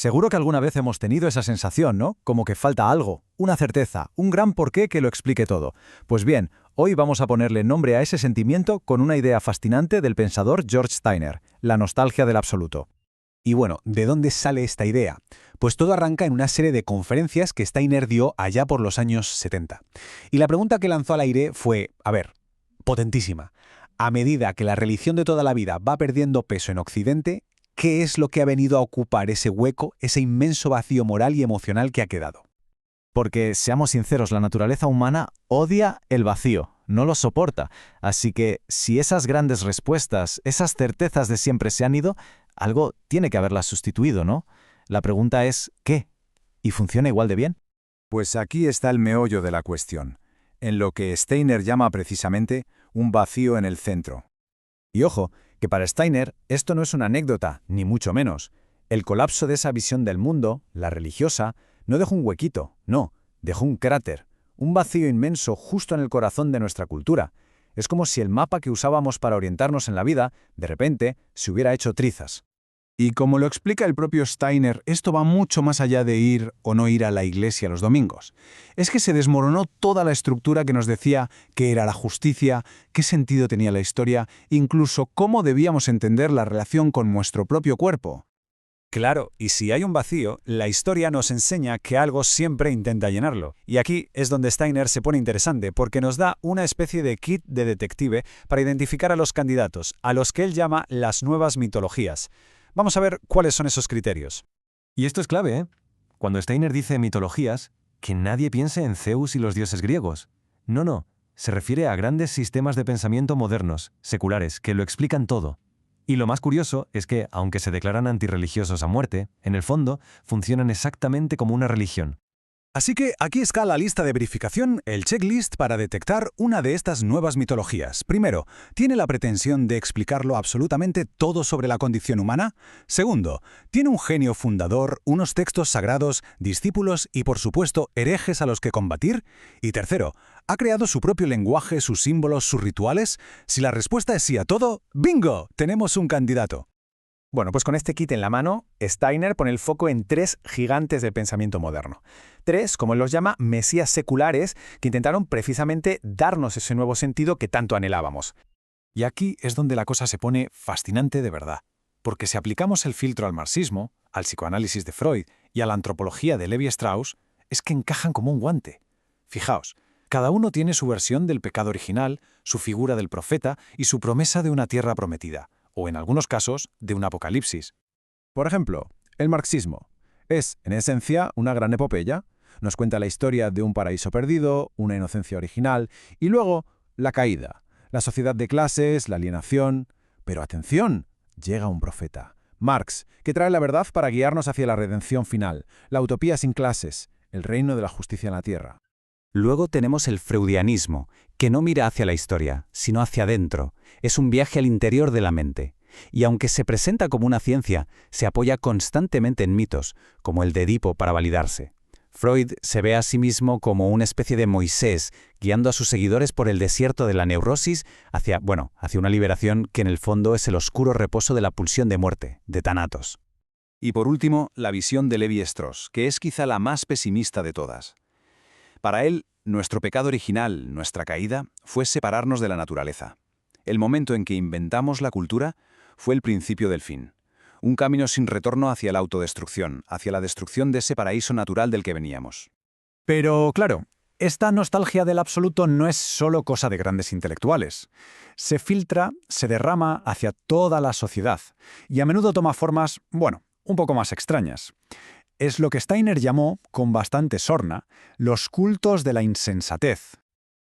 Seguro que alguna vez hemos tenido esa sensación, ¿no? Como que falta algo, una certeza, un gran porqué que lo explique todo. Pues bien, hoy vamos a ponerle nombre a ese sentimiento con una idea fascinante del pensador George Steiner, la nostalgia del absoluto. Y bueno, ¿de dónde sale esta idea? Pues todo arranca en una serie de conferencias que Steiner dio allá por los años 70. Y la pregunta que lanzó al aire fue, potentísima. A medida que la religión de toda la vida va perdiendo peso en Occidente, ¿qué es lo que ha venido a ocupar ese hueco, ese inmenso vacío moral y emocional que ha quedado? Porque, seamos sinceros, la naturaleza humana odia el vacío, no lo soporta. Así que, si esas grandes respuestas, esas certezas de siempre se han ido, algo tiene que haberlas sustituido, ¿no? La pregunta es, ¿qué? ¿Y funciona igual de bien? Pues aquí está el meollo de la cuestión, en lo que Steiner llama precisamente un vacío en el centro. Y ojo, que para Steiner esto no es una anécdota, ni mucho menos. El colapso de esa visión del mundo, la religiosa, no dejó un huequito, no, dejó un cráter, un vacío inmenso justo en el corazón de nuestra cultura. Es como si el mapa que usábamos para orientarnos en la vida, de repente, se hubiera hecho trizas. Y como lo explica el propio Steiner, esto va mucho más allá de ir o no ir a la iglesia los domingos. Es que se desmoronó toda la estructura que nos decía qué era la justicia, qué sentido tenía la historia, incluso cómo debíamos entender la relación con nuestro propio cuerpo. Claro, y si hay un vacío, la historia nos enseña que algo siempre intenta llenarlo. Y aquí es donde Steiner se pone interesante, porque nos da una especie de kit de detective para identificar a los candidatos, a los que él llama las nuevas mitologías. Vamos a ver cuáles son esos criterios. Y esto es clave, ¿eh? Cuando Steiner dice mitologías, que nadie piense en Zeus y los dioses griegos. No, se refiere a grandes sistemas de pensamiento modernos, seculares, que lo explican todo. Y lo más curioso es que, aunque se declaran antirreligiosos a muerte, en el fondo funcionan exactamente como una religión. Así que aquí está la lista de verificación, el checklist para detectar una de estas nuevas mitologías. Primero, ¿tiene la pretensión de explicarlo absolutamente todo sobre la condición humana? Segundo, ¿tiene un genio fundador, unos textos sagrados, discípulos y, por supuesto, herejes a los que combatir? Y tercero, ¿ha creado su propio lenguaje, sus símbolos, sus rituales? Si la respuesta es sí a todo, ¡bingo! Tenemos un candidato. Bueno, pues con este kit en la mano, Steiner pone el foco en tres gigantes del pensamiento moderno. Tres, como él los llama, mesías seculares que intentaron precisamente darnos ese nuevo sentido que tanto anhelábamos. Y aquí es donde la cosa se pone fascinante de verdad. Porque si aplicamos el filtro al marxismo, al psicoanálisis de Freud y a la antropología de Levi Strauss, es que encajan como un guante. Fijaos, cada uno tiene su versión del pecado original, su figura del profeta y su promesa de una tierra prometida, o en algunos casos, de un apocalipsis. Por ejemplo, el marxismo es, en esencia, una gran epopeya. Nos cuenta la historia de un paraíso perdido, una inocencia original, y luego la caída, la sociedad de clases, la alienación. Pero atención, llega un profeta, Marx, que trae la verdad para guiarnos hacia la redención final, la utopía sin clases, el reino de la justicia en la tierra. Luego tenemos el freudianismo, que no mira hacia la historia, sino hacia adentro. Es un viaje al interior de la mente. Y aunque se presenta como una ciencia, se apoya constantemente en mitos, como el de Edipo para validarse. Freud se ve a sí mismo como una especie de Moisés, guiando a sus seguidores por el desierto de la neurosis hacia una liberación que en el fondo es el oscuro reposo de la pulsión de muerte, de Thanatos. Y por último, la visión de Levi Strauss, que es quizá la más pesimista de todas. Para él, nuestro pecado original, nuestra caída, fue separarnos de la naturaleza. El momento en que inventamos la cultura fue el principio del fin. Un camino sin retorno hacia la autodestrucción, hacia la destrucción de ese paraíso natural del que veníamos. Pero, claro, esta nostalgia del absoluto no es solo cosa de grandes intelectuales. Se filtra, se derrama hacia toda la sociedad, y a menudo toma formas, un poco más extrañas. Es lo que Steiner llamó, con bastante sorna, los cultos de la insensatez.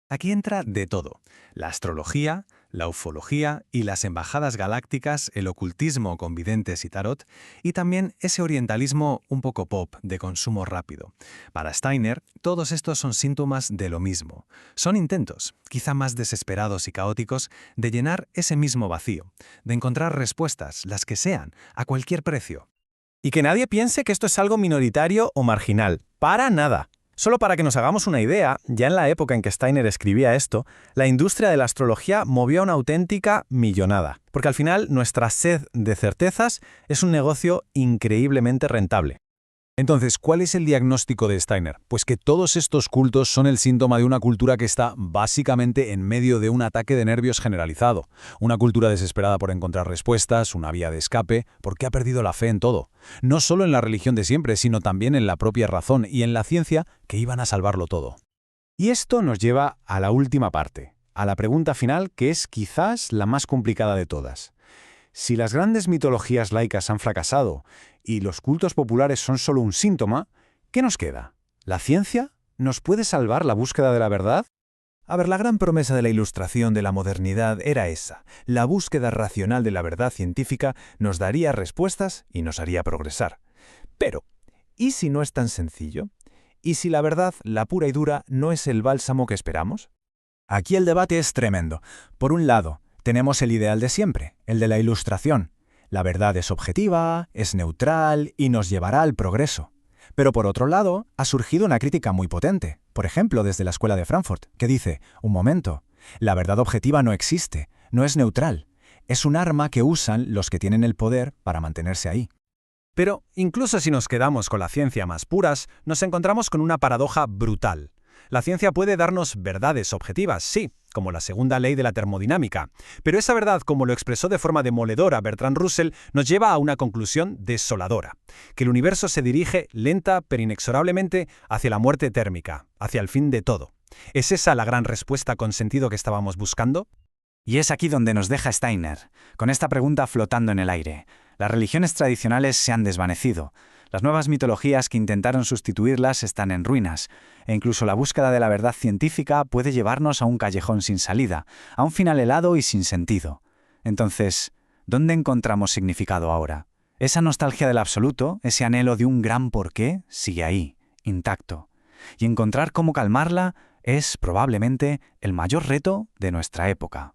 Aquí entra de todo: la astrología, la ufología y las embajadas galácticas, el ocultismo con videntes y tarot, y también ese orientalismo un poco pop, de consumo rápido. Para Steiner, todos estos son síntomas de lo mismo. Son intentos, quizá más desesperados y caóticos, de llenar ese mismo vacío, de encontrar respuestas, las que sean, a cualquier precio. Y que nadie piense que esto es algo minoritario o marginal. ¡Para nada! Solo para que nos hagamos una idea, ya en la época en que Steiner escribía esto, la industria de la astrología movió una auténtica millonada. Porque al final, nuestra sed de certezas es un negocio increíblemente rentable. Entonces, ¿cuál es el diagnóstico de Steiner? Pues que todos estos cultos son el síntoma de una cultura que está básicamente en medio de un ataque de nervios generalizado, una cultura desesperada por encontrar respuestas, una vía de escape, porque ha perdido la fe en todo, no solo en la religión de siempre, sino también en la propia razón y en la ciencia que iban a salvarlo todo. Y esto nos lleva a la última parte, a la pregunta final que es quizás la más complicada de todas. Si las grandes mitologías laicas han fracasado y los cultos populares son solo un síntoma, ¿qué nos queda? ¿La ciencia? ¿Nos puede salvar la búsqueda de la verdad? A ver, la gran promesa de la Ilustración de la modernidad era esa. La búsqueda racional de la verdad científica nos daría respuestas y nos haría progresar. Pero, ¿y si no es tan sencillo? ¿Y si la verdad, la pura y dura, no es el bálsamo que esperamos? Aquí el debate es tremendo. Por un lado, tenemos el ideal de siempre, el de la Ilustración. La verdad es objetiva, es neutral y nos llevará al progreso. Pero por otro lado, ha surgido una crítica muy potente, por ejemplo desde la Escuela de Frankfurt, que dice, un momento, la verdad objetiva no existe, no es neutral, es un arma que usan los que tienen el poder para mantenerse ahí. Pero, incluso si nos quedamos con la ciencia más puras, nos encontramos con una paradoja brutal. La ciencia puede darnos verdades objetivas, sí, como la segunda ley de la termodinámica, pero esa verdad, como lo expresó de forma demoledora Bertrand Russell, nos lleva a una conclusión desoladora, que el universo se dirige lenta pero inexorablemente hacia la muerte térmica, hacia el fin de todo. ¿Es esa la gran respuesta con sentido que estábamos buscando? Y es aquí donde nos deja Steiner, con esta pregunta flotando en el aire. Las religiones tradicionales se han desvanecido. Las nuevas mitologías que intentaron sustituirlas están en ruinas, e incluso la búsqueda de la verdad científica puede llevarnos a un callejón sin salida, a un final helado y sin sentido. Entonces, ¿dónde encontramos significado ahora? Esa nostalgia del absoluto, ese anhelo de un gran porqué, sigue ahí, intacto. Y encontrar cómo calmarla es, probablemente, el mayor reto de nuestra época.